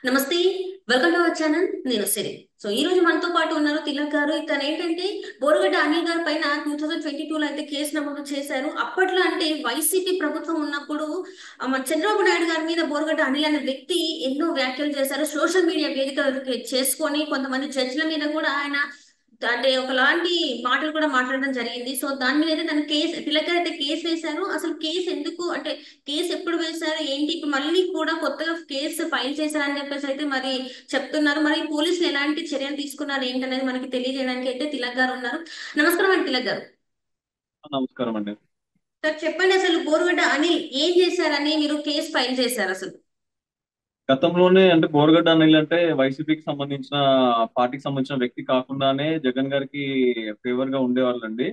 నమస్తే. Welcome to our channel. నేను సిరి. ఈ రోజు మనతో పాటు ఉన్నారు తిలక్ గారు. ఇతను ఏంటంటే బోరుగడ్డ అనిల్ గారి పైన 2022లో అయితే కేసు నమోదు చేశారు. అప్పట్లో అంటే వైసీపీ ప్రభుత్వం ఉన్నప్పుడు మన చంద్రబాబు నాయుడు గారి మీద బోరుగడ్డ అనిల్ అనే వ్యక్తి ఎన్నో వ్యాఖ్యలు చేశారు. సోషల్ మీడియా వేదిక చేసుకొని కొంతమంది జడ్జిల మీద కూడా ఆయన అంటే ఒకలాంటి మాటలు కూడా మాట్లాడడం జరిగింది. దాని మీద అయితే తన కేసు తిలక్ గారు అయితే కేసు వేశారు. అసలు కేసు ఎందుకు అంటే కేసు ఎప్పుడు వేశారు ఏంటి, ఇప్పుడు మళ్ళీ కూడా కొత్తగా కేసు ఫైల్ చేశారని చెప్పేసి అయితే మరి చెప్తున్నారు. మరి పోలీసులు ఎలాంటి చర్యలు తీసుకున్నారు ఏంటనేది మనకి తెలియజేయడానికి అయితే తిలక్ గారు ఉన్నారు. నమస్కారం అండి తిలక్ గారు. నమస్కారం అండి. సార్ చెప్పండి, అసలు బోరుగడ్డ అనిల్ ఏం చేశారని మీరు కేసు ఫైల్ చేశారు అసలు? గతంలోనే అంటే బోరగడ్డ అనిల్ అంటే వైసీపీకి సంబంధించిన పార్టీకి సంబంధించిన వ్యక్తి కాకుండానే జగన్ గారికి ఫేవర్ గా ఉండేవాళ్ళండి.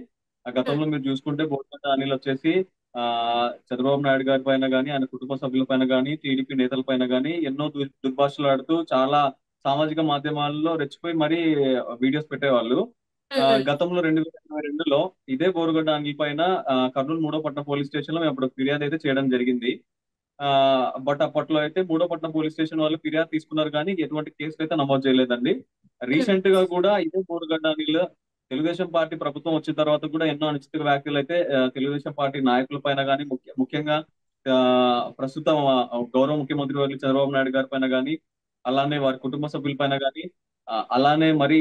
ఆ ఉమ్, గతంలో మీరు చూసుకుంటే బోరగడ్డ అనిల్ వచ్చేసి ఆ చంద్రబాబు నాయుడు గారి పైన కానీ ఆయన కుటుంబ సభ్యుల పైన కానీ టీడీపీ నేతల పైన కానీ ఎన్నో దుర్భాషలు ఆడుతూ చాలా సామాజిక మాధ్యమాల్లో రెచ్చిపోయి మరీ వీడియోస్ పెట్టేవాళ్ళు. ఉమ్, గతంలో 2022లో ఇదే బోరగడ్డ అనిల్ పైన కర్నూలు మూడో పట్టణ పోలీస్ స్టేషన్ లో మేము అప్పుడు ఫిర్యాదు అయితే చేయడం జరిగింది. బట్ అప్పట్లో అయితే మూడోపట్నం పోలీస్ స్టేషన్ వాళ్ళు ఫిర్యాదు తీసుకున్నారు కానీ ఎటువంటి కేసులు అయితే నమోదు చేయలేదండి. ఉమ్, రీసెంట్ గా కూడా ఇదే బోరుగడ్డ అనిల్ తెలుగుదేశం పార్టీ ప్రభుత్వం వచ్చిన తర్వాత కూడా ఎన్నో అనుచిత వ్యాఖ్యలు అయితే తెలుగుదేశం పార్టీ నాయకుల పైన కానీ ముఖ్యంగా ఆ, ప్రస్తుతం గౌరవ ముఖ్యమంత్రి వర్యులు చంద్రబాబు నాయుడు గారి పైన కానీ అలానే వారి కుటుంబ సభ్యుల పైన కానీ అలానే మరి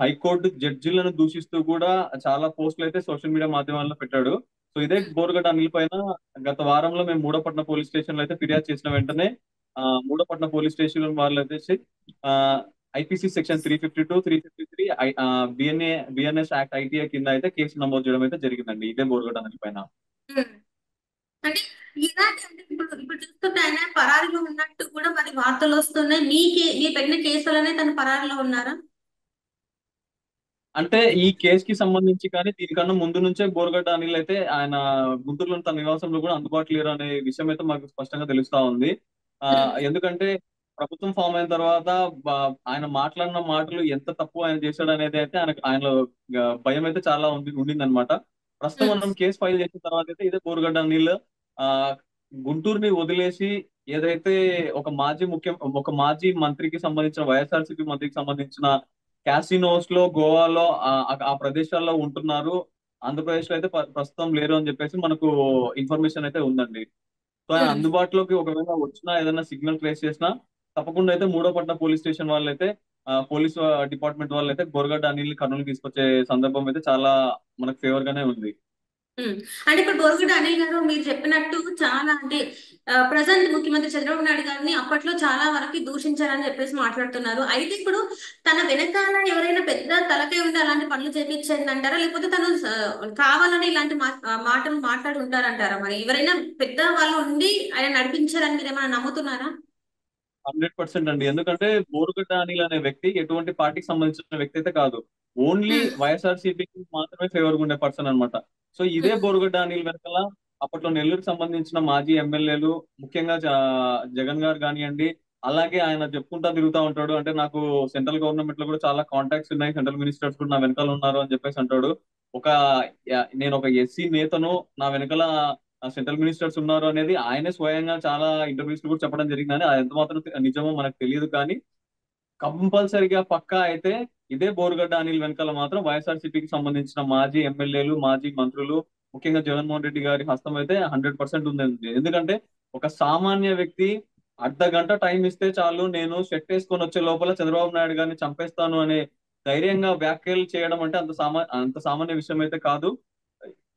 హైకోర్టు జడ్జిలను దూషిస్తూ కూడా చాలా పోస్టులు అయితే సోషల్ మీడియా మాధ్యమాల్లో పెట్టాడు. సో ఇదే బోరుగడ్డ అనిల్ పైన గత వారంలో మేము మూడోపట్నం పోలీస్ స్టేషన్ లో అయితే ఫిర్యాదు చేసిన వెంటనే మూడోపట్నం పోలీస్ స్టేషన్ వాళ్ళు వచ్చేసి IPC section 352 353 BNS act ITI కింద అయితే కేసు నమోదు చేయడం అయితే జరిగిందండి ఇదే బోరుగడ్డ అనిల్ పైన. ఉమ్. అంటే ఇలాంటి అంటే ఇప్పుడు ఇప్పుడు చూస్తుంటే ఆయన పరారీలో ఉన్నట్టు కూడా మరి వార్తలు వస్తున్నాయి. మీ పెట్టిన కేసులోనే తను పరారీలో ఉన్నారా? అంటే ఈ కేసు కి సంబంధించి కానీ దీనికన్నా ముందు నుంచే బోరుగడ్డ అనిల్ అయితే ఆయన గుంటూరులో తన నివాసంలో కూడా అందుబాటులో లేరు అనే విషయం అయితే మాకు స్పష్టంగా తెలుస్తా ఉంది. ఎందుకంటే ప్రభుత్వం ఫామ్ అయిన తర్వాత ఆయన మాట్లాడిన మాటలు ఎంత తప్పు ఆయన చేశాడు అనేది అయితే ఆయనలో భయం అయితే చాలా ఉండిందనమాట. ప్రస్తుతం ఉమ్, మనం కేసు ఫైల్ చేసిన తర్వాత అయితే ఇదే బోరుగడ్డ అనిల్ ఆ గుంటూరుని వదిలేసి ఏదైతే ఒక మాజీ మంత్రికి సంబంధించిన వైఎస్ఆర్సీపీ మంత్రికి సంబంధించిన క్యాసినోస్ లో గోవాలో ఆ ప్రదేశాల్లో ఉంటున్నారు. ఆంధ్రప్రదేశ్ లో అయితే ప్రస్తుతం లేరు అని చెప్పేసి మనకు ఇన్ఫర్మేషన్ అయితే ఉందండి. సో ఆయన ఉమ్. అందుబాటులోకి ఒకవేళ వచ్చినా ఏదైనా సిగ్నల్ ట్రేస్ చేసినా తప్పకుండా అయితే మూడోపట్నం పోలీస్ స్టేషన్ వాళ్ళైతే పోలీస్ డిపార్ట్మెంట్ వాళ్ళు అయితే బోరగడ్డ అనిల్ కర్నూలు తీసుకొచ్చే సందర్భం అయితే చాలా మనకు ఫేవర్ గానే ఉంది. ఉమ్. అంటే ఇప్పుడు బొరుగుడు అనిల్ గారు మీరు చెప్పినట్టు చాలా అంటే ప్రజెంట్ ముఖ్యమంత్రి చంద్రబాబు నాయుడు గారిని అప్పట్లో చాలా వరకు దూషించారని చెప్పేసి మాట్లాడుతున్నారు. అయితే ఇప్పుడు తన వెనకాల ఎవరైనా పెద్ద తలకాయ ఉండి అలాంటి పనులు చేపించండి అంటారా, లేకపోతే తను కావాలని ఇలాంటి మాటలు మాట్లాడి ఉంటారంటారా? మరి ఎవరైనా పెద్ద వాళ్ళు ఉండి ఆయన నడిపించారని మీరు ఏమైనా నమ్ముతున్నారా? 100% అండి. ఎందుకంటే బోరుగడ్డ అనిల్ అనే వ్యక్తి ఎటువంటి పార్టీకి సంబంధించిన వ్యక్తి అయితే కాదు. ఓన్లీ ఉమ్, వైఎస్ఆర్ సిపికి మాత్రమే ఫేవర్ గా ఉండే పర్సన్ అనమాట. సో ఇదే ఉమ్, బోరుగడ్డ అనిల్ వెనకాల అప్పట్లో నెల్లూరుకు సంబంధించిన మాజీ ఎమ్మెల్యేలు ముఖ్యంగా జగన్ గారు కానివ్వండి, అలాగే ఆయన చెప్పుకుంటా తిరుగుతూ ఉంటాడు. అంటే నాకు సెంట్రల్ గవర్నమెంట్ లో కూడా చాలా కాంటాక్ట్స్ ఉన్నాయి, సెంట్రల్ మినిస్టర్స్ కూడా నా వెనకాల ఉన్నారు అని చెప్పేసి అంటాడు. ఒక నేను ఒక ఎస్సీ నేతను, నా వెనకాల సెంట్రల్ మినిస్టర్స్ ఉన్నారు అనేది ఆయనే స్వయంగా చాలా ఇంటర్వ్యూస్ లో కూడా చెప్పడం జరిగిందని అది ఎంత మాత్రం నిజమో మనకు తెలియదు. కానీ కంపల్సరిగా పక్కా అయితే ఇదే బోరుగడ్డ అనిల్ వెనకాల మాత్రం వైఎస్ఆర్సీపీకి సంబంధించిన మాజీ ఎమ్మెల్యేలు మాజీ మంత్రులు ముఖ్యంగా జగన్మోహన్ రెడ్డి గారి హస్తం అయితే 100% ఉందండి. ఎందుకంటే ఒక సామాన్య వ్యక్తి అర్ధ గంట టైం ఇస్తే చాలు నేను షెట్ వేసుకొని వచ్చే లోపల చంద్రబాబు నాయుడు గారిని చంపేస్తాను అనే ధైర్యంగా వ్యాఖ్యలు చేయడం అంటే అంత సామాన్య విషయం అయితే కాదు.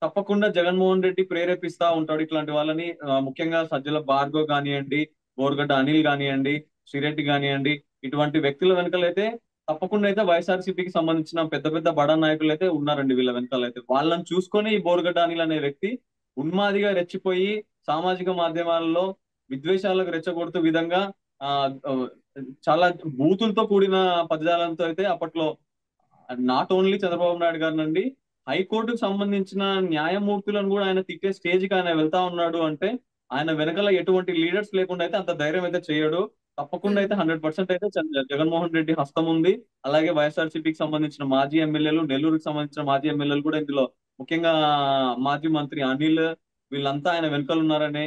తప్పకుండా జగన్మోహన్ రెడ్డి ప్రేరేపిస్తా ఉంటాడు ఇట్లాంటి వాళ్ళని. ముఖ్యంగా సజ్జల భార్గవ్ కానివ్వండి, బోర్గడ్డ అనిల్ కానివ్వండి, శ్రీరెడ్డి కానివ్వండి, ఇటువంటి వ్యక్తుల వెనకాలైతే తప్పకుండా అయితే వైఎస్ఆర్సీపీకి సంబంధించిన పెద్ద పెద్ద బడా నాయకులు అయితే ఉన్నారండి వీళ్ళ వెనకాలైతే. వాళ్ళని చూసుకొని ఈ బోర్గడ్డ అనిల్ అనే వ్యక్తి ఉన్మాదిగా రెచ్చిపోయి సామాజిక మాధ్యమాలలో విద్వేషాలకు రెచ్చగొడుతూ విధంగా ఆ ఆ, చాలా బూతులతో కూడిన పదజాలంతో అయితే అప్పట్లో నాట్ ఓన్లీ చంద్రబాబు నాయుడు గారు నండి, హైకోర్టుకు సంబంధించిన న్యాయమూర్తులను కూడా ఆయన తిట్టే స్టేజ్ కి ఆయన వెళ్తా ఉన్నాడు అంటే ఆయన వెనకాల ఎటువంటి లీడర్స్ లేకుండా అయితే అంత ధైర్యం అయితే చేయడు. తప్పకుండా ఉమ్. అయితే 100% అయితే జగన్మోహన్ రెడ్డి హస్తం ఉంది. అలాగే వైఎస్ఆర్సీపీకి సంబంధించిన మాజీ ఎమ్మెల్యేలు, నెల్లూరుకి సంబంధించిన మాజీ ఎమ్మెల్యేలు కూడా ఇందులో ముఖ్యంగా మాజీ మంత్రి అనిల్, వీళ్ళంతా ఆయన వెనుకలు ఉన్నారనే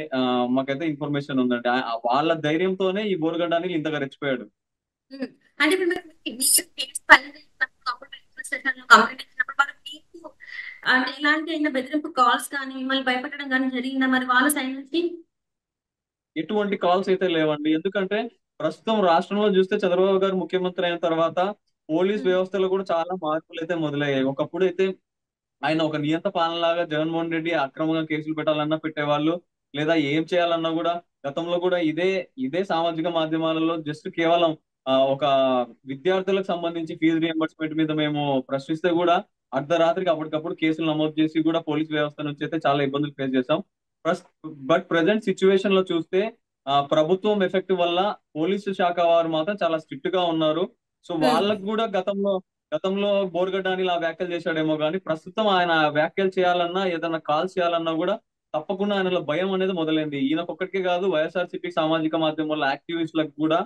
మాకైతే ఇన్ఫర్మేషన్ ఉందండి. వాళ్ళ ధైర్యంతోనే ఈ బోరుగడ్డ అనిల్ ఇంతగా రెచ్చిపోయాడు. ఉమ్. అంటే ఇప్పుడు మీరు కేసు ఫైల్ చేసినప్పుడు అప్పుడు పోలీస్ స్టేషన్ లో కంప్లైంట్ ఇచ్చినప్పుడు మరి మీకు అంటే ఇలాంటి అయినా బెదిరింపు కాల్స్ కానీ మిమ్మల్ని భయపెట్టడం కానీ జరిగిందా మరి వాళ్ళ సైడ్ నుంచి? ఎటువంటి కాల్స్ అయితే లేవండి. ఎందుకంటే ప్రస్తుతం రాష్ట్రంలో చూస్తే చంద్రబాబు గారు ముఖ్యమంత్రి అయిన తర్వాత పోలీస్ ఉమ్. వ్యవస్థలో కూడా చాలా మార్పులు అయితే మొదలయ్యాయి. ఒకప్పుడు అయితే ఆయన ఒక నియంత పాలనలాగా జగన్మోహన్ రెడ్డి అక్రమంగా కేసులు పెట్టాలన్నా పెట్టేవాళ్ళు, లేదా ఏం చేయాలన్నా కూడా గతంలో కూడా ఇదే సామాజిక మాధ్యమాలలో జస్ట్ కేవలం ఒక విద్యార్థులకు సంబంధించి ఫీజు రియంబర్స్మెంట్ మీద మేము ప్రశ్నిస్తే కూడా అర్ధరాత్రికి అప్పటికప్పుడు కేసులు నమోదు చేసి కూడా పోలీస్ వ్యవస్థ నుంచి అయితే చాలా ఇబ్బందులు ఫేస్ చేశాం. బట్ ప్రజెంట్ సిచ్యువేషన్ లో చూస్తే ప్రభుత్వం ఎఫెక్ట్ వల్ల పోలీసు శాఖ వారు మాత్రం చాలా స్ట్రిక్ట్ గా ఉన్నారు. సో ఉమ్. వాళ్ళకు కూడా గతంలో బోర్గడ్డ అని ఇలా వ్యాఖ్యలు చేశాడేమో కానీ ప్రస్తుతం ఆయన వ్యాఖ్యలు చేయాలన్నా ఏదైనా కాల్స్ చేయాలన్నా కూడా తప్పకుండా ఆయనలో భయం అనేది మొదలైంది. ఈయనకొక్కడికే కాదు, వైఎస్ఆర్సీపీ సామాజిక మాధ్యమాల యాక్టివిస్టులకు కూడా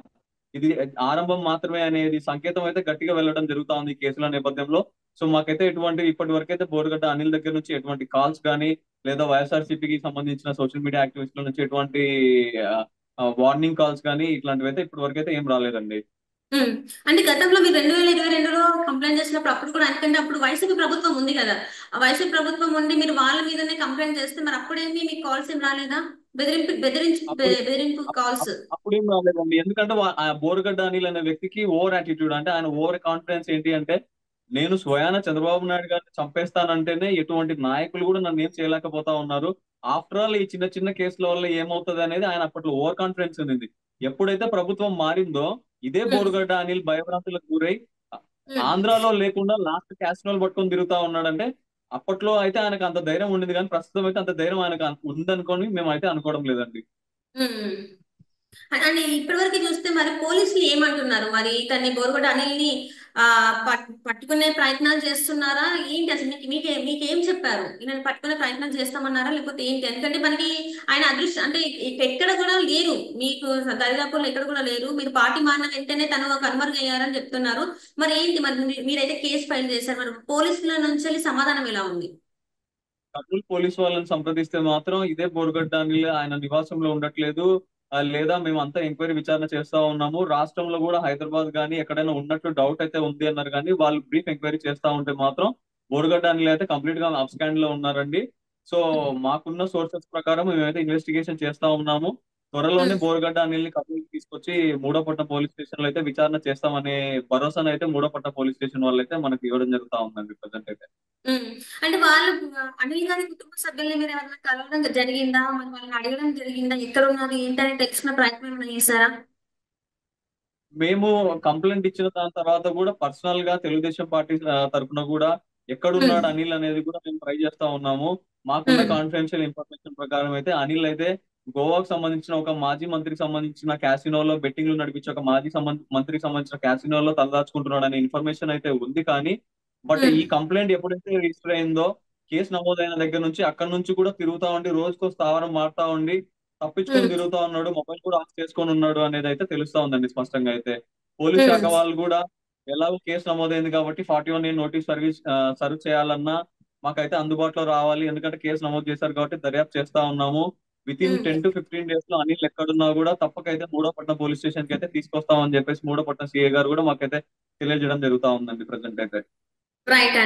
ఇది ఆరంభం మాత్రమే అనేది సంకేతం అయితే గట్టిగా వెళ్ళడం జరుగుతా ఉంది ఈ కేసుల నేపథ్యంలో. సో మాకైతే ఇప్పటి వరకు అయితే బోర్గడ్డ అనిల్ దగ్గర నుంచి ఎటువంటి కాల్స్ కానీ, లేదా వైఎస్ఆర్సీపీకి సంబంధించిన సోషల్ మీడియా యాక్టివిస్టుల నుంచి ఎటువంటి వార్నింగ్ కాల్స్ కానీ ఇట్లాంటివి అయితే ఇప్పటి వరకు అయితే ఏం రాలేదండి. ఉమ్. అంటే గతంలో మీరు 2022లో కంప్లైంట్ చేసినప్పుడు అప్పుడు కూడా ఎందుకంటే అప్పుడు వైసీపీ ప్రభుత్వం ఉంది కదా, ఆ వైసీపీ ప్రభుత్వం ఉండి మీరు వాళ్ళ మీదనే కంప్లైంట్ చేస్తే మరి అప్పుడేమి మీకు కాల్స్ ఏం రాలేదా? అప్పుడు బెదిరింపు కాల్స్? అప్పుడేం రాలేదండి. ఎందుకంటే ఆ బోరగడ్డ అనిల్ అనే వ్యక్తికి ఓవర్ యాటిట్యూడ్, అంటే ఆయన ఓవర్ కాన్ఫిడెన్స్ ఏంటి అంటే నేను స్వయాన చంద్రబాబు నాయుడు గారిని చంపేస్తానంటేనే ఎటువంటి నాయకులు కూడా నన్ను ఏం చేయలేకపోతా ఉన్నారు. ఆఫ్టర్ ఆల్ ఈ చిన్న చిన్న కేసుల వల్ల ఏమవుతుంది అనేది ఆయన అప్పట్లో ఓవర్ కాన్ఫిడెన్స్ ఉంది. ఎప్పుడైతే ప్రభుత్వం మారిందో ఇదే ఉమ్. బోరుగడ్డ అనిల్ భయభ్రాంతులకు గురై ఉమ్. ఆంధ్రాలో లేకుండా లాస్ట్ క్యాసినోలు పట్టుకొని తిరుగుతా ఉన్నాడంటే అప్పట్లో అయితే ఆయనకు అంత ధైర్యం ఉండేది, కానీ ప్రస్తుతం అయితే అంత ధైర్యం ఆయనకు ఉందనుకొని మేము అయితే అనుకోవడం లేదండి. ఉమ్. అని ఇప్పటి వరకు చూస్తే మరి పోలీసులు ఏమంటున్నారు మరి ఇతన్ని బోరుగొడ్డ అనిల్ని ఆ పట్టుకునే ప్రయత్నాలు చేస్తున్నారా ఏంటి అసలు మీకేం చెప్పారు? ఈయనని పట్టుకునే ప్రయత్నం చేస్తామన్నారా లేకపోతే ఏంటి? ఎందుకంటే మనకి ఆయన అదృష్టం అంటే ఎక్కడ కూడా లేరు, మీకు దరిదాపుల్లో ఎక్కడ కూడా లేరు, మీరు పార్టీ మారిన వెంటనే తను కనుమరుగయ్యారని చెప్తున్నారు. మరి ఏంటి మరి మీరైతే కేసు ఫైల్ చేశారు, మరి పోలీసుల నుంచి సమాధానం ఎలా ఉంది? కర్నూలు పోలీస్ వాళ్ళని సంప్రదిస్తే మాత్రం ఇదే బోరుగడ్డ అనిల్ ఆయన నివాసంలో ఉండట్లేదు, లేదా మేము అంతా ఎంక్వైరీ విచారణ చేస్తా ఉన్నాము, రాష్ట్రంలో కూడా హైదరాబాద్ కానీ ఎక్కడైనా ఉన్నట్టు డౌట్ అయితే ఉంది అన్నారు. కానీ వాళ్ళు బ్రీఫ్ ఎంక్వైరీ చేస్తా ఉంటే మాత్రం బోరుగడ్డ అనిల్ అయితే కంప్లీట్ గా అబ్స్కాండ్ లో ఉన్నారండి. సో మాకున్న సోర్సెస్ ప్రకారం మేమైతే ఇన్వెస్టిగేషన్ చేస్తా ఉన్నాము. త్వరలోనే ఉమ్. బోరుగడ్డ అనిల్ని కర్నూలుకి తీసుకొచ్చి మూడోపట్నం పోలీస్ స్టేషన్ లో అయితే విచారణ చేస్తామనే భరోసాను అయితే మూడోపట్నం పోలీస్ స్టేషన్ వాళ్ళు అయితే మనకి ఇవ్వడం జరుగుతా ఉందండి ప్రజెంట్ అయితే. ఉమ్. అంటే వాళ్ళు అనిల్ గారి కుటుంబ సభ్యుల్ని మీరు ఎవరైనా కలవడం జరిగిందా, మరి వాళ్ళని అడగడం జరిగిందా, ఎక్కడ ఉన్నారు ఏంటని తెలుసుకున్న ప్రయత్నం ఏమైనా చేశారా? మేము కంప్లైంట్ ఇచ్చిన దాని తర్వాత కూడా పర్సనల్ గా తెలుగుదేశం పార్టీ తరఫున కూడా ఉమ్. ఎక్కడున్నాడు అనిల్ అనేది కూడా మేము ట్రై చేస్తా ఉన్నాము. మాకున్న ఉమ్. కాన్ఫిడెన్షియల్ ఇన్ఫర్మేషన్ ప్రకారం అయితే అనిల్ అయితే గోవాకు సంబంధించిన ఒక మాజీ మంత్రికి సంబంధించిన క్యాసినోలో బెట్టింగ్లు నడిపించే ఒక మంత్రికి సంబంధించిన క్యాసినోలో తలదాచుకుంటున్నాడు అనే ఇన్ఫర్మేషన్ అయితే ఉంది. కానీ బట్ ఉమ్. ఈ కంప్లైంట్ ఎప్పుడైతే రిజిస్టర్ అయిందో కేసు నమోదైన దగ్గర నుంచి అక్కడ నుంచి కూడా తిరుగుతా ఉండి రోజుకో స్థావరం మారుతా ఉండి తప్పించుకొని ఉమ్. తిరుగుతా ఉన్నాడు, మొబైల్ కూడా ఆఫ్ చేసుకొని ఉన్నాడు అనేది అయితే తెలుస్తా ఉందండి స్పష్టంగా అయితే. పోలీస్ శాఖ ఉమ్. వాళ్ళు కూడా ఎలాగో కేసు నమోదైంది కాబట్టి 41A నోటీస్ సర్వ్ చేయాలన్నా మాకైతే అందుబాటులో రావాలి, ఎందుకంటే కేసు నమోదు చేశారు కాబట్టి దర్యాప్తు చేస్తా ఉన్నాము. With in um. 10 to 15 days లో అనిల్ ఎక్కడున్నా కూడా తప్పకైతే మూడోపట్నం పోలీస్ స్టేషన్ కి అయితే తీసుకొస్తామని చెప్పేసి మూడోపట్నం సిఐ గారు కూడా మాకైతే తెలియజేయడం జరుగుతా ఉందండి ప్రజెంట్ అయితే. రైట్ అండి.